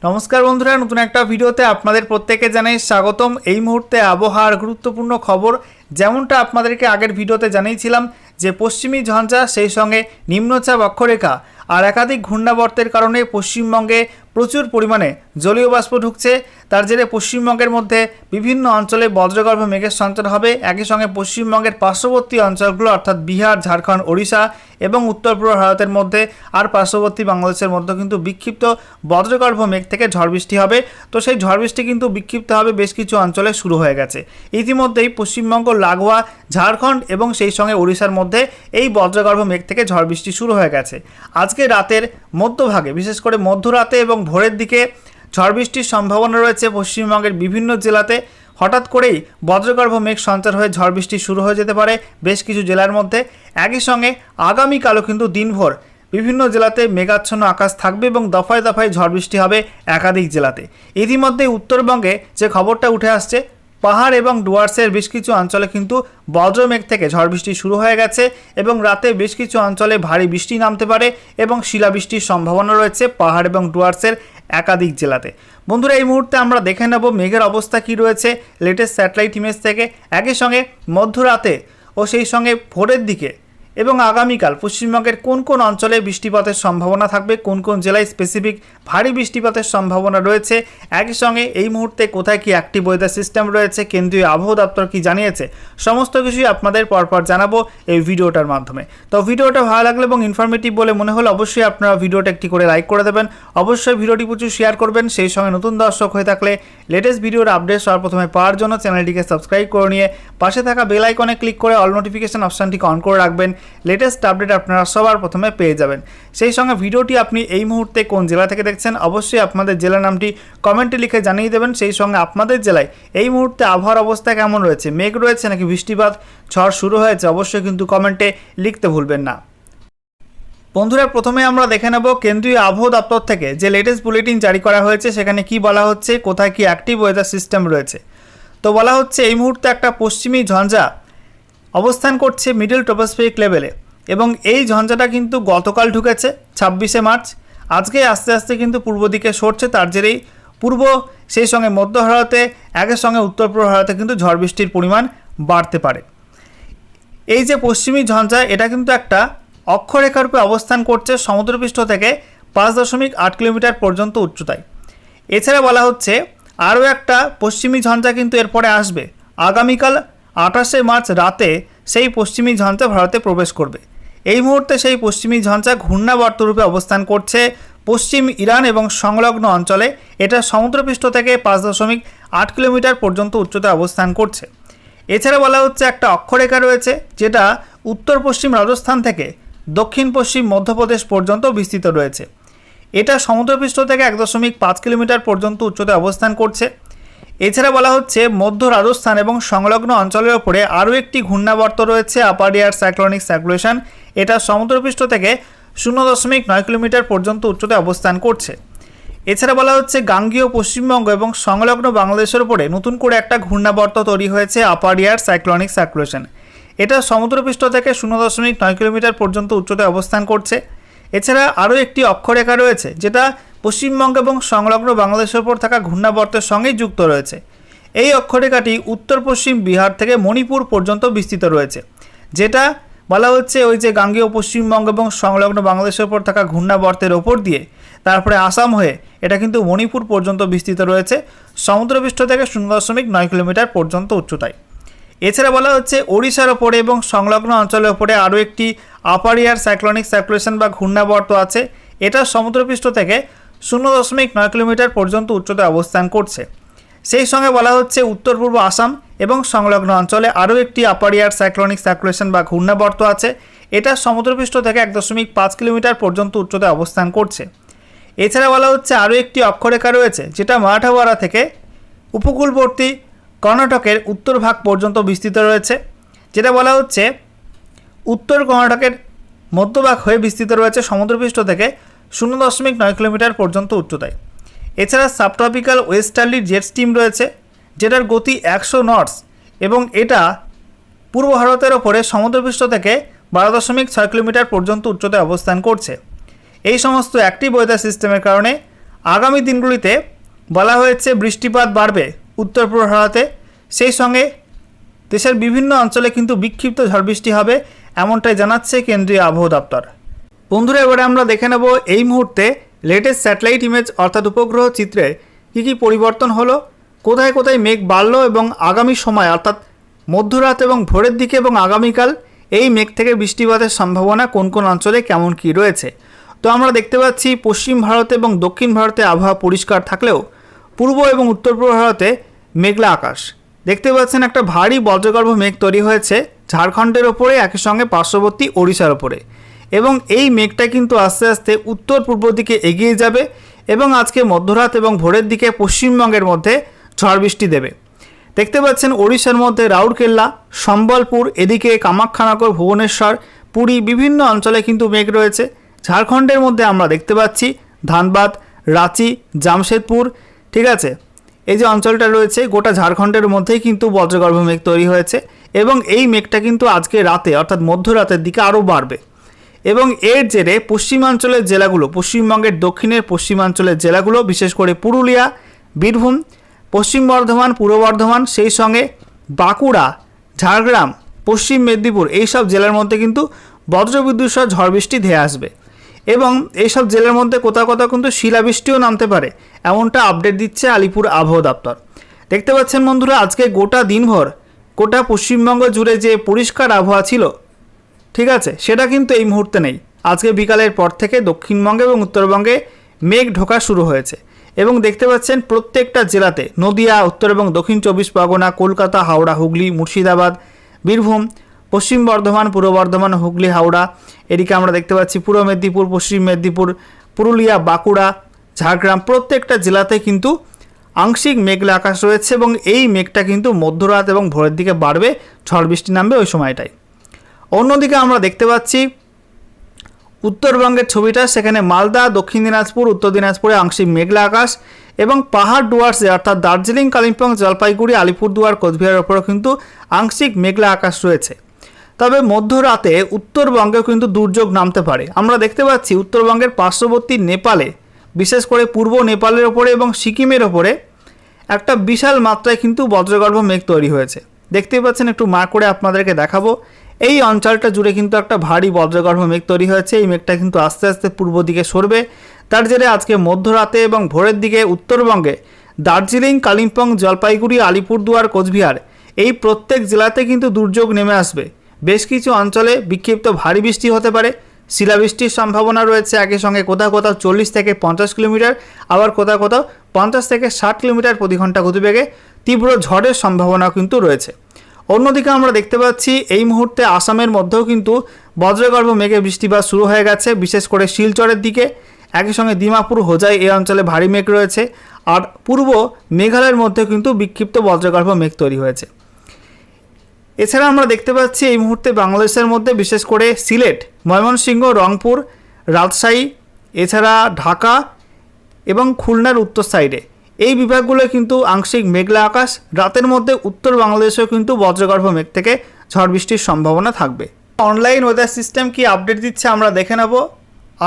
नमस्कार बंधुरा नतून एक भिडियोते आपनादेर प्रत्येके जानाई स्वागतम। এই মুহূর্তে আবহাওয়ার গুরুত্বপূর্ণ খবর যেমনটা আপনাদেরকে আগের ভিডিওতে জানিয়েছিলাম যে পশ্চিমী ঝঞ্ঝা সেই সঙ্গে নিম্নচাপ অক্ষরেখা আর একাধিক ঘূর্ণাবর্তের কারণে পশ্চিমবঙ্গে প্রচুর পরিমাণে জলীয় বাষ্প ঢুকছে। তার জেরে পশ্চিমবঙ্গের মধ্যে বিভিন্ন অঞ্চলে বজ্রগর্ভ মেঘের সঞ্চার হবে। একই সঙ্গে পশ্চিমবঙ্গের পার্শ্ববর্তী অঞ্চলগুলো অর্থাৎ বিহার, ঝাড়খণ্ড, ওড়িশা এবং উত্তর পূর্ব ভারতের মধ্যে আর পার্শ্ববর্তী বাংলাদেশের মধ্যে কিন্তু বিক্ষিপ্ত বজ্রগর্ভ মেঘ থেকে ঝড় বৃষ্টি হবে। তো সেই ঝড় বৃষ্টি কিন্তু বিক্ষিপ্তভাবে বেশ কিছু অঞ্চলে শুরু হয়ে গেছে। ইতিমধ্যেই পশ্চিমবঙ্গ লাগোয়া ঝাড়খণ্ড এবং সেই সঙ্গে ওড়িশার মধ্যে এই বজ্রগর্ভ মেঘ থেকে ঝড় বৃষ্টি শুরু হয়ে গেছে। আজকে রাতের মধ্যভাগে বিশেষ করে মধ্যরাতে এবং ভোরের দিকে ঝড় বৃষ্টির সম্ভাবনা রয়েছে পশ্চিমবঙ্গের বিভিন্ন জেলাতে। হঠাৎ করেই বজ্রগর্ভ মেঘ সঞ্চার হয়ে ঝড় বৃষ্টি শুরু হয়ে যেতে পারে বেশ কিছু জেলার মধ্যে। একই সঙ্গে আগামীকালও কিন্তু দিনভর বিভিন্ন জেলাতে মেঘাচ্ছন্ন আকাশ থাকবে এবং দফায় দফায় ঝড় বৃষ্টি হবে একাধিক জেলাতে। ইতিমধ্যে উত্তরবঙ্গে যে খবরটা উঠে আসছে, পাহাড় এবং ডুয়ার্সের বেশ কিছু অঞ্চলে কিন্তু বজ্রমেঘ থেকে ঝড় বৃষ্টি শুরু হয়ে গেছে এবং রাতে বেশ কিছু অঞ্চলে ভারী বৃষ্টি নামতে পারে এবং শিলাবৃষ্টির সম্ভাবনা রয়েছে পাহাড় এবং ডুয়ার্সের একাধিক জেলাতে। বন্ধুরা, এই মুহূর্তে আমরা দেখে নেব মেঘের অবস্থা কী রয়েছে লেটেস্ট স্যাটেলাইট ইমেজ থেকে। একই সঙ্গে মধ্যরাতে ও সেই সঙ্গে ভোরের দিকে এবং আগামীকাল পশ্চিমবঙ্গের কোন কোন অঞ্চলে বৃষ্টিপাতের সম্ভাবনা থাকবে, কোন কোন জেলায় স্পেসিফিক ভারী বৃষ্টিপাতের সম্ভাবনা রয়েছে, একই সঙ্গে এই মুহূর্তে কোথায় কি অ্যাক্টিভ ওয়েদার সিস্টেম রয়েছে, কেন্দ্রীয় আবহাওয়া দপ্তর কি জানিয়েছে, সমস্ত কিছুই আপনাদের পরপর জানাবো এই ভিডিওটার মাধ্যমে। তো ভিডিওটা ভালো লাগলে এবং ইনফরমেটিভ বলে মনে হলে অবশ্যই আপনারা ভিডিওটা একটি করে লাইক করে দেবেন। অবশ্যই ভিডিওটি প্রচুর শেয়ার করবেন। সেই সঙ্গে নতুন দর্শক হয়ে থাকলে লেটেস্ট ভিডিওর আপডেট সবার প্রথমে পাওয়ার জন্য চ্যানেলটিকে সাবস্ক্রাইব করে নিয়ে পাশে থাকা বেল আইকনে ক্লিক করে অল নোটিফিকেশন অপশানটিকে অন করে রাখবেন। লেটেস্ট আপডেট আপনারা সবার প্রথমে পেয়ে যাবেন। সেই সঙ্গে ভিডিওটি আপনি এই মুহূর্তে কোন জেলা থেকে দেখছেন অবশ্যই আপনাদের জেলার নামটি কমেন্টে লিখে জানিয়ে দেবেন। সেই সঙ্গে আপনাদের জেলায় এই মুহূর্তে আবহাওয়ার অবস্থা কেমন রয়েছে, মেঘ রয়েছে নাকি বৃষ্টিপাত, ঝড় শুরু হয়েছে, অবশ্যই কিন্তু কমেন্টে লিখতে ভুলবেন না। বন্ধুরা, প্রথমে আমরা দেখে নেব কেন্দ্রীয় আবহাওয়া দপ্তর থেকে যে লেটেস্ট বুলেটিন জারি করা হয়েছে সেখানে কি বলা হচ্ছে, কোথায় কি অ্যাক্টিভ ওয়েদার সিস্টেম রয়েছে। তো বলা হচ্ছে এই মুহূর্তে একটা পশ্চিমী ঝঞ্ঝা অবস্থান করছে মিডল ট্রপোস্ফিয়ারিক লেভেলে এবং এই ঝঞ্ঝাটা কিন্তু গতকাল ঢুকেছে 26শে মার্চ। আজকে আস্তে আস্তে কিন্তু পূর্ব দিকে সরছে, তার জেরেই পূর্ব সেই সঙ্গে মধ্য ভারতে একের সঙ্গে উত্তর পূর্ব ভারতে কিন্তু ঝড় বৃষ্টির পরিমাণ বাড়তে পারে। এই যে পশ্চিমী ঝঞ্ঝা এটা কিন্তু একটা অক্ষরেখার উপরে অবস্থান করছে সমুদ্রপৃষ্ঠ থেকে 5.8 কিলোমিটার পর্যন্ত উচ্চতায়। এছাড়া বলা হচ্ছে আরও একটা পশ্চিমী ঝঞ্ঝা কিন্তু এরপরে আসবে। আগামীকাল 28শে মার্চ রাতে সেই পশ্চিমী ঝঞ্ঝা ভারতে প্রবেশ করবে। এই মুহূর্তে সেই পশ্চিমী ঝঞ্ঝা ঘূর্ণাবর্ত রূপে অবস্থান করছে পশ্চিম ইরান এবং সংলগ্ন অঞ্চলে। এটা সমুদ্রপৃষ্ঠ থেকে 5.8 কিলোমিটার পর্যন্ত উচ্চতায় অবস্থান করছে। এছাড়া বলা হচ্ছে একটা অক্ষরেখা রয়েছে যেটা উত্তর পশ্চিম রাজস্থান থেকে দক্ষিণ পশ্চিম মধ্যপ্রদেশ পর্যন্ত বিস্তৃত রয়েছে। এটা সমুদ্রপৃষ্ঠ থেকে 1.5 কিলোমিটার পর্যন্ত উচ্চতায় অবস্থান করছে। এছাড়া বলা হচ্ছে মধ্য রাজস্থান এবং সংলগ্ন অঞ্চলের ওপরে আরও একটি ঘূর্ণাবর্ত রয়েছে আপার এয়ার সাইক্লোনিক সার্কুলেশন। এটা সমুদ্রপৃষ্ঠ থেকে 0.9 কিলোমিটার পর্যন্ত উচ্চতায় অবস্থান করছে। এছাড়া বলা হচ্ছে গাঙ্গেয় পশ্চিমবঙ্গ এবং সংলগ্ন বাংলাদেশের ওপরে নতুন করে একটা ঘূর্ণাবর্ত তৈরি হয়েছে আপার এয়ার সাইক্লোনিক সার্কুলেশন। এটা সমুদ্রপৃষ্ঠ থেকে 0.9 কিলোমিটার পর্যন্ত উচ্চতায় অবস্থান করছে। এছাড়া আরও একটি অক্ষরেখা রয়েছে যেটা পশ্চিমবঙ্গ এবং সংলগ্ন বাংলাদেশের ওপর থাকা ঘূর্ণাবর্তের সঙ্গেই যুক্ত রয়েছে। এই অক্ষরেখাটি উত্তর পশ্চিম বিহার থেকে মণিপুর পর্যন্ত বিস্তৃত রয়েছে, যেটা বলা হচ্ছে ওই যে গাঙ্গেয় পশ্চিমবঙ্গ এবং সংলগ্ন বাংলাদেশের ওপর থাকা ঘূর্ণাবর্তের ওপর দিয়ে তারপরে আসাম হয়ে এটা কিন্তু মণিপুর পর্যন্ত বিস্তৃত রয়েছে সমুদ্রপৃষ্ঠ থেকে 0.9 কিলোমিটার পর্যন্ত উচ্চতায়। এছাড়া বলা হচ্ছে ওড়িশার ওপরে এবং সংলগ্ন অঞ্চলের ওপরে আরও একটি আপার এয়ার সাইক্লোনিক সার্কুলেশন বা ঘূর্ণাবর্ত আছে। এটা সমুদ্রপৃষ্ঠ থেকে 0.9 কিলোমিটার পর্যন্ত উচ্চতায় অবস্থান করছে। সেই সঙ্গে বলা হচ্ছে উত্তর পূর্ব আসাম এবং সংলগ্ন অঞ্চলে আরও একটি আপার এয়ার সাইক্লোনিক সার্কুলেশন বা ঘূর্ণাবর্ত আছে। এটা সমুদ্রপৃষ্ঠ থেকে 1.5 কিলোমিটার পর্যন্ত উচ্চতায় অবস্থান করছে। এছাড়া বলা হচ্ছে আরও একটি অক্ষরেখা রয়েছে যেটা মারাঠাওয়াড়া থেকে উপকূলবর্তী কর্ণাটকের উত্তর ভাগ পর্যন্ত বিস্তৃত রয়েছে, যেটা বলা হচ্ছে উত্তর কর্ণাটকের মধ্যভাগ হয়ে বিস্তৃত রয়েছে সমুদ্রপৃষ্ঠ থেকে 0.9 কিলোমিটার পর্যন্ত উচ্চতায়। এছাড়া সাবট্রপিক্যাল ওয়েস্টার্লি জেট স্ট্রিম রয়েছে যেটার গতি 100 নটস এবং এটা পূর্ব ভারতের ওপরে সমুদ্রপৃষ্ঠ থেকে 12.6 কিলোমিটার পর্যন্ত উচ্চতায় অবস্থান করছে। এই সমস্ত অ্যাক্টিভ ওয়েদার সিস্টেমের কারণে আগামী দিনগুলিতে বলা হয়েছে বৃষ্টিপাত বাড়বে উত্তর পূর্ব ভারতে, সেই সঙ্গে দেশের বিভিন্ন অঞ্চলে কিন্তু বিক্ষিপ্ত ঝড় বৃষ্টি হবে, এমনটাই জানাচ্ছে কেন্দ্রীয় আবহাওয়া দপ্তর। বন্ধুরা, এবারে আমরা দেখে নেব এই মুহূর্তে লেটেস্ট স্যাটেলাইট ইমেজ অর্থাৎ উপগ্রহ চিত্রে কী কী পরিবর্তন হলো, কোথায় কোথায় মেঘ বাড়লো এবং আগামী সময় অর্থাৎ মধ্যরাত এবং ভোরের দিকে এবং আগামীকাল এই মেঘ থেকে বৃষ্টিপাতের সম্ভাবনা কোন কোন অঞ্চলে কেমন কী রয়েছে। তো আমরা দেখতে পাচ্ছি পশ্চিম ভারতে এবং দক্ষিণ ভারতে আবহাওয়া পরিষ্কার থাকলেও পূর্ব এবং উত্তর পূর্ব ভারতে মেঘলা আকাশ। দেখতে পাচ্ছেন একটা ভারী বজ্রগর্ভ মেঘ তৈরি হয়েছে ঝাড়খণ্ডের ওপরে, একই সঙ্গে পার্শ্ববর্তী ওড়িশার ওপরে, এবং এই মেঘটা কিন্তু আস্তে আস্তে উত্তর পূর্ব দিকে এগিয়ে যাবে এবং আজকে মধ্যরাত এবং ভোরের দিকে পশ্চিমবঙ্গের মধ্যে ঝড় বৃষ্টি দেবে। দেখতে পাচ্ছেন ওড়িশার মধ্যে রাউরকেল্লা, সম্বলপুর, এদিকে কামাখ্যানগর, ভুবনেশ্বর, পুরী বিভিন্ন অঞ্চলে কিন্তু মেঘ রয়েছে। ঝাড়খণ্ডের মধ্যে আমরা দেখতে পাচ্ছি ধানবাদ, রাঁচি, জামশেদপুর, ঠিক আছে, এই যে অঞ্চলটা রয়েছে গোটা ঝাড়খণ্ডের মধ্যেই কিন্তু বজ্রগর্ভ মেঘ তৈরি হয়েছে এবং এই মেঘটা কিন্তু আজকে রাতে অর্থাৎ মধ্যরাতের দিকে আরও বাড়বে এবং এর জেরে পশ্চিমাঞ্চলের জেলাগুলো, পশ্চিমবঙ্গের দক্ষিণের পশ্চিমাঞ্চলের জেলাগুলো, বিশেষ করে পুরুলিয়া, বীরভূম, পশ্চিম বর্ধমান, পূর্ব বর্ধমান, সেই সঙ্গে বাঁকুড়া, ঝাড়গ্রাম, পশ্চিম মেদিনীপুর, এইসব জেলার মধ্যে কিন্তু বজ্রবিদ্যুৎ সহ ঝড় বৃষ্টি ধেয়ে আসবে এবং এইসব জেলার মধ্যে কোথাও কোথাও কিন্তু শিলাবৃষ্টিও নামতে পারে, এমনটা আপডেট দিচ্ছে আলিপুর আবহাওয়া দপ্তর। দেখতে পাচ্ছেন বন্ধুরা, আজকে গোটা দিনভর গোটা পশ্চিমবঙ্গ জুড়ে যে পরিষ্কার আবহাওয়া ছিল, ঠিক আছে, সেটা কিন্তু এই মুহূর্তে নেই। আজকে বিকালের পর থেকে দক্ষিণবঙ্গে এবং উত্তরবঙ্গে মেঘ ঢোকা শুরু হয়েছে এবং দেখতে পাচ্ছেন প্রত্যেকটা জেলাতে নদিয়া, উত্তর এবং দক্ষিণ 24 পরগনা, কলকাতা, হাওড়া, হুগলি, মুর্শিদাবাদ, বীরভূম, পশ্চিম বর্ধমান, পূর্ব বর্ধমান, হুগলি, হাওড়া, এদিকে আমরা দেখতে পাচ্ছি পূর্ব মেদিনীপুর, পশ্চিম মেদিনীপুর, পুরুলিয়া, বাঁকুড়া, ঝাড়গ্রাম, প্রত্যেকটা জেলাতে কিন্তু আংশিক মেঘলা আকাশ রয়েছে এবং এই মেঘটা কিন্তু মধ্যরাত এবং ভোরের দিকে বাড়বে, ঝড় বৃষ্টি নামবে ওই সময়টাই। অন্যদিকে আমরা দেখতে পাচ্ছি উত্তরবঙ্গের ছবিটা, সেখানে মালদা, দক্ষিণ দিনাজপুর, উত্তর দিনাজপুরে আংশিক মেঘলা আকাশ এবং পাহাড় ডুয়ার্সে অর্থাৎ দার্জিলিং, কালিম্পং, জলপাইগুড়ি, আলিপুরদুয়ার, কোচবিহারের ওপরেও কিন্তু আংশিক মেঘলা আকাশ রয়েছে। তবে মধ্যরাতে উত্তরবঙ্গেও কিন্তু দুর্যোগ নামতে পারে। আমরা দেখতে পাচ্ছি উত্তরবঙ্গের পার্শ্ববর্তী নেপালে, বিশেষ করে পূর্ব নেপালের ওপরে এবং সিকিমের ওপরে একটা বিশাল মাত্রায় কিন্তু বজ্রগর্ভ মেঘ তৈরি হয়েছে। দেখতেই পাচ্ছেন, একটু মার্ক করে আপনাদেরকে দেখাবো, এই অঞ্চলটা জুড়ে কিন্তু একটা ভারী বজ্রগর্ভ মেঘ তৈরি হয়েছে। এই মেঘটা কিন্তু আস্তে আস্তে পূর্ব দিকে সরবে, তার জেরে আজকে মধ্যরাতে এবং ভোরের দিকে উত্তরবঙ্গে দার্জিলিং, কালিম্পং, জলপাইগুড়ি, আলিপুরদুয়ার, কোচবিহার এই প্রত্যেক জেলাতে কিন্তু দুর্যোগ নেমে আসবে। বেশ কিছু অঞ্চলে বিক্ষিপ্ত ভারী বৃষ্টি হতে পারে, শিলাবৃষ্টির সম্ভাবনা রয়েছে, একই সঙ্গে কোথাও কোথাও 40 থেকে 50 কিলোমিটার, আবার কোথাও কোথাও 50 থেকে 60 কিলোমিটার প্রতি ঘন্টা গতিবেগে তীব্র ঝড়ের সম্ভাবনা কিন্তু রয়েছে। অন্যদিকে আমরা দেখতে পাচ্ছি এই মুহূর্তে আসামের মধ্যেও কিন্তু বজ্রগর্ভ মেঘে বৃষ্টিপাত শুরু হয়ে গেছে, বিশেষ করে শিলচরের দিকে, একই সঙ্গে দিমাপুর, হোজাই এই অঞ্চলে ভারী মেঘ রয়েছে, আর পূর্ব মেঘালয়ের মধ্যে কিন্তু বিক্ষিপ্ত বজ্রগর্ভ মেঘ তৈরি হয়েছে। এছাড়া আমরা দেখতে পাচ্ছি এই মুহূর্তে বাংলাদেশের মধ্যে বিশেষ করে সিলেট, ময়মনসিংহ, রংপুর, রাজশাহী, এছাড়া ঢাকা এবং খুলনার উত্তর সাইডে এই বিভাগগুলো কিন্তু আংশিক মেঘলা আকাশ, রাতের মধ্যে উত্তর বাংলাদেশেও কিন্তু বজ্রগর্ভ মেঘ থেকে ঝড় বৃষ্টির সম্ভাবনা থাকবে। অনলাইন ওয়েদার সিস্টেম কি আপডেট দিচ্ছে আমরা দেখে নেব।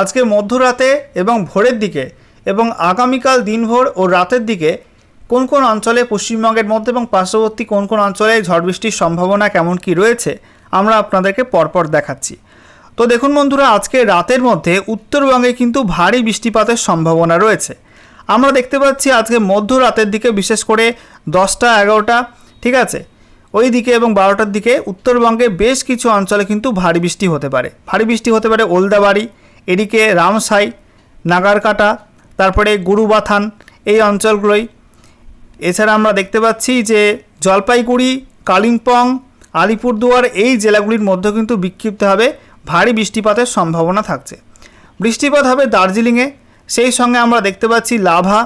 আজকে মধ্যরাতে এবং ভোরের দিকে এবং আগামীকাল দিনভর ও রাতের দিকে কোন কোন অঞ্চলে পশ্চিমবঙ্গের মধ্যে এবং পার্শ্ববর্তী কোন কোন অঞ্চলে ঝড় বৃষ্টির সম্ভাবনা কেমন কি রয়েছে আমরা আপনাদেরকে পরপর দেখাচ্ছি। তো দেখুন বন্ধুরা, আজকে রাতের মধ্যে উত্তরবঙ্গে কিন্তু ভারী বৃষ্টিপাতের সম্ভাবনা রয়েছে। আমরা দেখতে পাচ্ছি আজকে মধ্যরাতের দিকে, বিশেষ করে 10টা 11টা, ঠিক আছে, ওই দিকে এবং 12টার দিকে উত্তরবঙ্গে বেশ কিছু অঞ্চলে কিন্তু ভারী বৃষ্টি হতে পারে। ভারী বৃষ্টি হতে পারে ওলদাবাড়ি, এদিকে রামসাই, নাগারকাটা, তারপরে গুরুবাথান এই অঞ্চলগুলোই। এছাড়া আমরা দেখতে পাচ্ছি যে জলপাইগুড়ি, কালিম্পং, আলিপুরদুয়ার এই জেলাগুলির মধ্যে কিন্তু বিক্ষিপ্তভাবে ভারী বৃষ্টিপাতের সম্ভাবনা থাকছে। বৃষ্টিপাত হবে দার্জিলিংয়ে, সেই সঙ্গে আমরা দেখতে পাচ্ছি লাভা,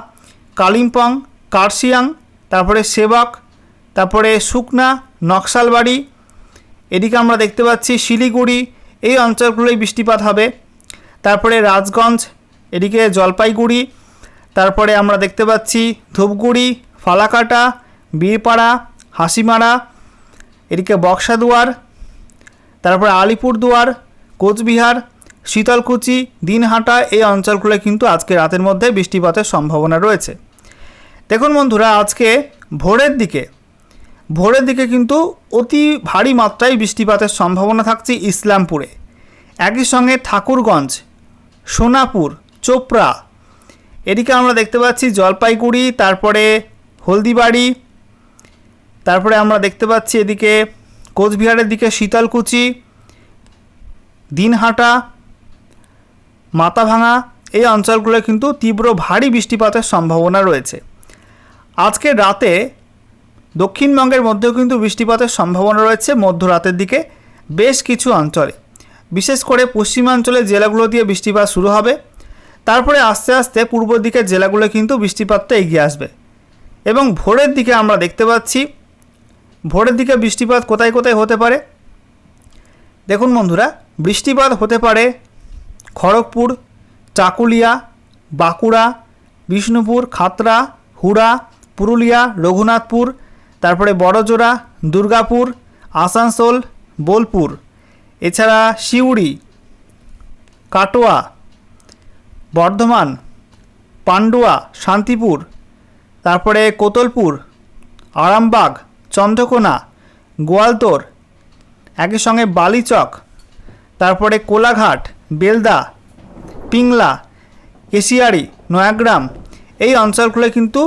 কালিম্পং, কার্শিয়াং, তারপরে সেবক, তারপরে সুকনা, নকশালবাড়ি, এদিকে আমরা দেখতে পাচ্ছি শিলিগুড়ি এই অঞ্চলগুলোই বৃষ্টিপাত হবে। তারপরে রাজগঞ্জ, এদিকে জলপাইগুড়ি, তারপরে আমরা দেখতে পাচ্ছি ধূপগুড়ি, ফালাকাটা, বীরপাড়া, হাসিমারা, এদিকে বক্সাদুয়ার, তারপরে আলিপুরদুয়ার, কোচবিহার, শীতলকুচি, দিনহাটা এই অঞ্চলগুলো কিন্তু আজকে রাতের মধ্যে বৃষ্টিপাতের সম্ভাবনা রয়েছে। দেখুন বন্ধুরা, আজকে ভোরের দিকে কিন্তু অতি ভারী মাত্রায় বৃষ্টিপাতের সম্ভাবনা থাকছে ইসলামপুরে। একই সঙ্গে ঠাকুরগঞ্জ, সোনাপুর, চোপড়া, এদিকে আমরা দেখতে পাচ্ছি জলপাইগুড়ি, তারপরে হলদিবাড়ি, তারপরে আমরা দেখতে পাচ্ছি এদিকে কোচবিহারের দিকে শীতলকুচি, দিনহাটা, মাথাভাঙা এই অঞ্চলগুলো কিন্তু তীব্র ভারী বৃষ্টিপাতের সম্ভাবনা রয়েছে। আজকে রাতে দক্ষিণবঙ্গের মধ্যেও কিন্তু বৃষ্টিপাতের সম্ভাবনা রয়েছে মধ্যরাতের দিকে বেশ কিছু অঞ্চলে, বিশেষ করে পশ্চিমাঞ্চলের জেলাগুলো দিয়ে বৃষ্টিপাত শুরু হবে। তারপরে আস্তে আস্তে পূর্ব দিকের জেলাগুলো কিন্তু বৃষ্টিপাতটা এগিয়ে আসবে। এবং ভোরের দিকে আমরা দেখতে পাচ্ছি, ভোরের দিকে বৃষ্টিপাত কোথায় কোথায় হতে পারে। দেখুন বন্ধুরা, বৃষ্টিপাত হতে পারে খড়গপুর, চাকুলিয়া, বাঁকুড়া, বিষ্ণুপুর, খাতড়া, হুড়া, পুরুলিয়া, রঘুনাথপুর, তারপরে বড়জোড়া, দুর্গাপুর, আসানসোল, বোলপুর, এছাড়া সিউড়ি, কাটোয়া, বর্ধমান, পান্ডুয়া, শান্তিপুর, তারপরে কোতলপুর, আরামবাগ, চন্দ্রকোনা, গোয়ালতোড়, একই সঙ্গে বালিচক, তারপরে কোলাঘাট, বেলদা, পিংলা, কেশিয়ারি, নয়াগ্রাম এই অঞ্চলগুলো কিন্তু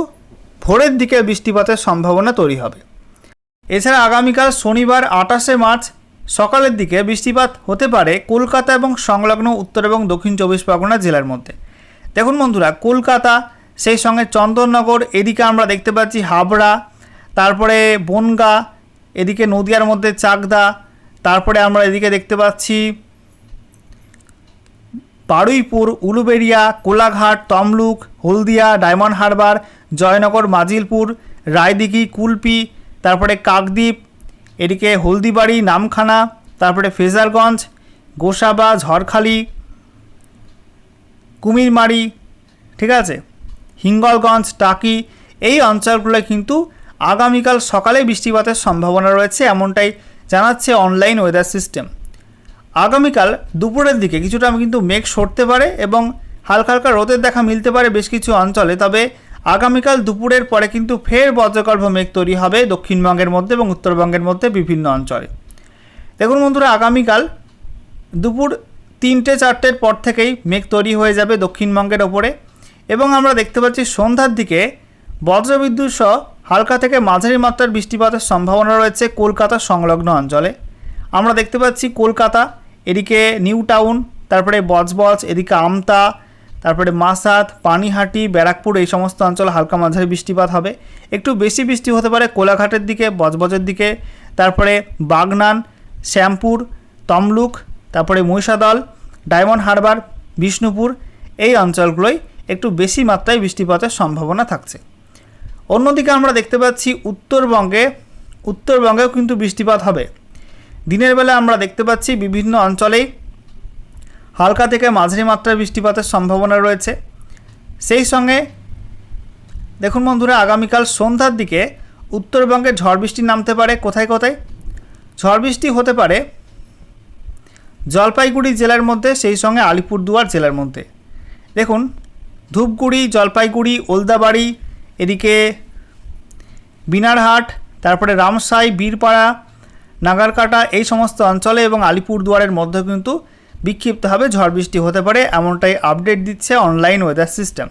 ভোরের দিকে বৃষ্টিপাতের সম্ভাবনা তৈরি হবে। এছাড়া আগামীকাল শনিবার 28শে মার্চ সকালের দিকে বৃষ্টিপাত হতে পারে কলকাতা এবং সংলগ্ন উত্তর এবং দক্ষিণ 24 পরগনা জেলার মধ্যে। দেখুন বন্ধুরা, কলকাতা, সেই সঙ্গে চন্দননগর, এদিকে আমরা দেখতে পাচ্ছি হাবড়া, তারপরে বনগাঁ, এদিকে নদিয়ার মধ্যে চাকদা, তারপরে আমরা এদিকে দেখতে পাচ্ছি বারুইপুর, উলুবেড়িয়া, কোলাঘাট, তমলুক, হলদিয়া, ডায়মন্ড হারবার, জয়নগর, মাজিলপুর, রায়দিঘি, কুলপি, তারপরে কাকদ্বীপ, এদিকে হলদিবাড়ি, নামখানা, তারপরে ফেজারগঞ্জ, গোসাবা, ঝড়খালি, কুমিরমারি, ঠিক আছে, হিঙ্গলগঞ্জ, টাকি এই অঞ্চলগুলো কিন্তু আগামীকাল সকালে বৃষ্টিপাতের সম্ভাবনা রয়েছে, এমনটাই জানাচ্ছে অনলাইন ওয়েদার সিস্টেম। আগামীকাল দুপুরের দিকে কিছুটা কিন্তু মেঘ সরতে পারে এবং হালকা হালকা রোদের দেখা মিলতে পারে বেশ কিছু অঞ্চলে। তবে আগামীকাল দুপুরের পরে কিন্তু ফের বজ্রগর্ভ মেঘ তৈরি হবে দক্ষিণবঙ্গের মধ্যে এবং উত্তরবঙ্গের মধ্যে বিভিন্ন অঞ্চলে। দেখুন বন্ধুরা, আগামীকাল দুপুর 3-4টের পর থেকেই মেঘ তৈরি হয়ে যাবে দক্ষিণবঙ্গের ওপরে এবং আমরা দেখতে পাচ্ছি সন্ধ্যার দিকে বজ্রবিদ্যুৎ সহ হালকা থেকে মাঝারি মাত্রার বৃষ্টিপাতের সম্ভাবনা রয়েছে কলকাতা সংলগ্ন অঞ্চলে। আমরা দেখতে পাচ্ছি কলকাতা, এদিকে নিউ টাউন, তারপরে বজবজ, এদিকে আমতা, তারপরে মাসাদ, পানিহাটি, ব্যারাকপুর এই সমস্ত অঞ্চলে হালকা মাঝারি বৃষ্টিপাত হবে। একটু বেশি বৃষ্টি হতে পারে কোলাঘাটের দিকে, বজবজের দিকে, তারপরে বাগনান, শ্যামপুর, তমলুক, তারপরে মহিষাদল, ডায়মন্ড হারবার, বিষ্ণুপুর এই অঞ্চলগুলোই একটু বেশি মাত্রায় বৃষ্টিপাতের সম্ভাবনা থাকছে। অন্যদিকে আমরা দেখতে পাচ্ছি উত্তরবঙ্গেও কিন্তু বৃষ্টিপাত হবে। দিনের বেলা আমরা দেখতে পাচ্ছি বিভিন্ন অঞ্চলেই হালকা থেকে মাঝারি মাত্রার বৃষ্টিপাতের সম্ভাবনা রয়েছে। সেই সঙ্গে দেখুন বন্ধুরা, আগামীকাল সন্ধ্যার দিকে উত্তরবঙ্গে ঝড় বৃষ্টি নামতে পারে। কোথায় কোথায় ঝড় বৃষ্টি হতে পারে? জলপাইগুড়ি জেলার মধ্যে, সেই সঙ্গে আলিপুরদুয়ার জেলার মধ্যে। দেখুন, ধূপগুড়ি, জলপাইগুড়ি, ওলদাবাড়ি, এদিকে বিনারহাট, তারপরে রামসাই, বীরপাড়া, নাগারকাটা এই সমস্ত অঞ্চলে এবং আলিপুরদুয়ারের মধ্যে কিন্তু বিক্ষিপ্তভাবে ঝড় বৃষ্টি হতে পারে, এমনটাই আপডেট দিচ্ছে অনলাইন ওয়েদার সিস্টেম।